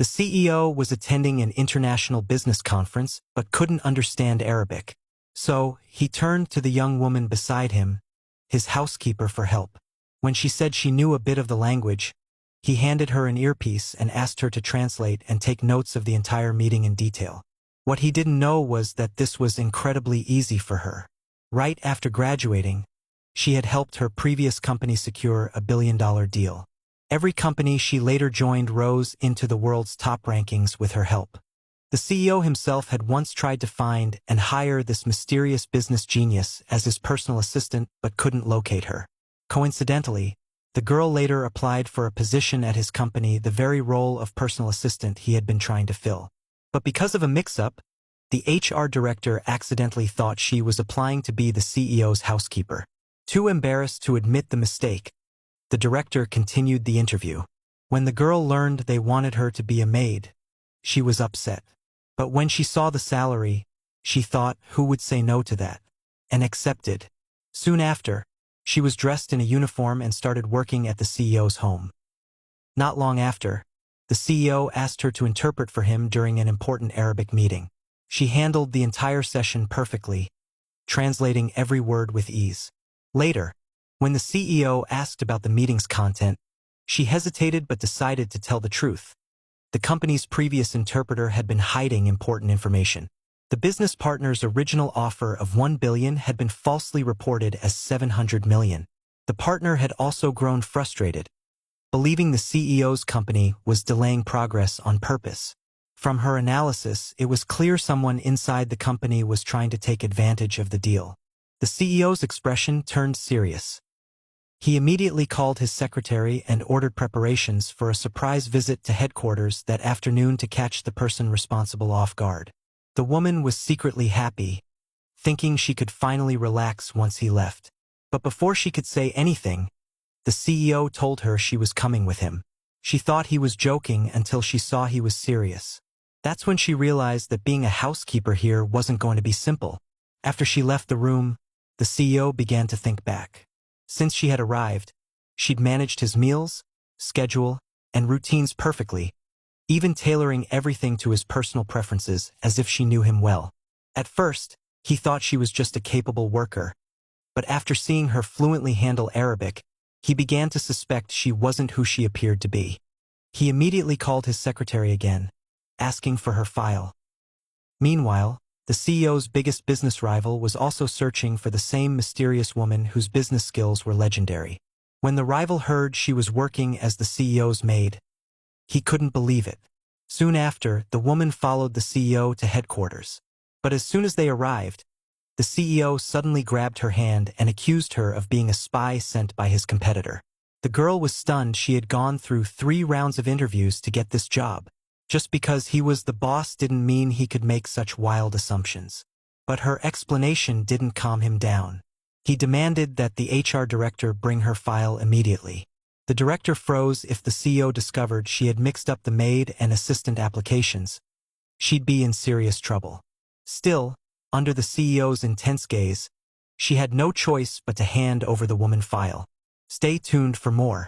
The CEO was attending an international business conference but couldn't understand Arabic. So, he turned to the young woman beside him, his housekeeper, for help. When she said she knew a bit of the language, he handed her an earpiece and asked her to translate and take notes of the entire meeting in detail. What he didn't know was that this was incredibly easy for her. Right after graduating, she had helped her previous company secure a billion-dollar deal. Every company she later joined rose into the world's top rankings with her help. The CEO himself had once tried to find and hire this mysterious business genius as his personal assistant but couldn't locate her. Coincidentally, the girl later applied for a position at his company, the very role of personal assistant he had been trying to fill. But because of a mix-up, the HR director accidentally thought she was applying to be the CEO's housekeeper. Too embarrassed to admit the mistake, the director continued the interview. When the girl learned they wanted her to be a maid, she was upset. But when she saw the salary, she thought, who would say no to that? And accepted. Soon after, she was dressed in a uniform and started working at the CEO's home. Not long after, the CEO asked her to interpret for him during an important Arabic meeting. She handled the entire session perfectly, translating every word with ease. Later, when the CEO asked about the meeting's content, she hesitated but decided to tell the truth. The company's previous interpreter had been hiding important information. The business partner's original offer of $1 billion had been falsely reported as $700 million. The partner had also grown frustrated, believing the CEO's company was delaying progress on purpose. From her analysis, it was clear someone inside the company was trying to take advantage of the deal. The CEO's expression turned serious. He immediately called his secretary and ordered preparations for a surprise visit to headquarters that afternoon to catch the person responsible off guard. The woman was secretly happy, thinking she could finally relax once he left. But before she could say anything, the CEO told her she was coming with him. She thought he was joking until she saw he was serious. That's when she realized that being a housekeeper here wasn't going to be simple. After she left the room, the CEO began to think back. Since she had arrived, she'd managed his meals, schedule, and routines perfectly, even tailoring everything to his personal preferences as if she knew him well. At first, he thought she was just a capable worker, but after seeing her fluently handle Arabic, he began to suspect she wasn't who she appeared to be. He immediately called his secretary again, asking for her file. Meanwhile, the CEO's biggest business rival was also searching for the same mysterious woman whose business skills were legendary. When the rival heard she was working as the CEO's maid, he couldn't believe it. Soon after, the woman followed the CEO to headquarters. But as soon as they arrived, the CEO suddenly grabbed her hand and accused her of being a spy sent by his competitor. The girl was stunned. She had gone through 3 rounds of interviews to get this job. Just because he was the boss didn't mean he could make such wild assumptions. But her explanation didn't calm him down. He demanded that the HR director bring her file immediately. The director froze. If the CEO discovered she had mixed up the maid and assistant applications, she'd be in serious trouble. Still, under the CEO's intense gaze, she had no choice but to hand over the woman file. Stay tuned for more.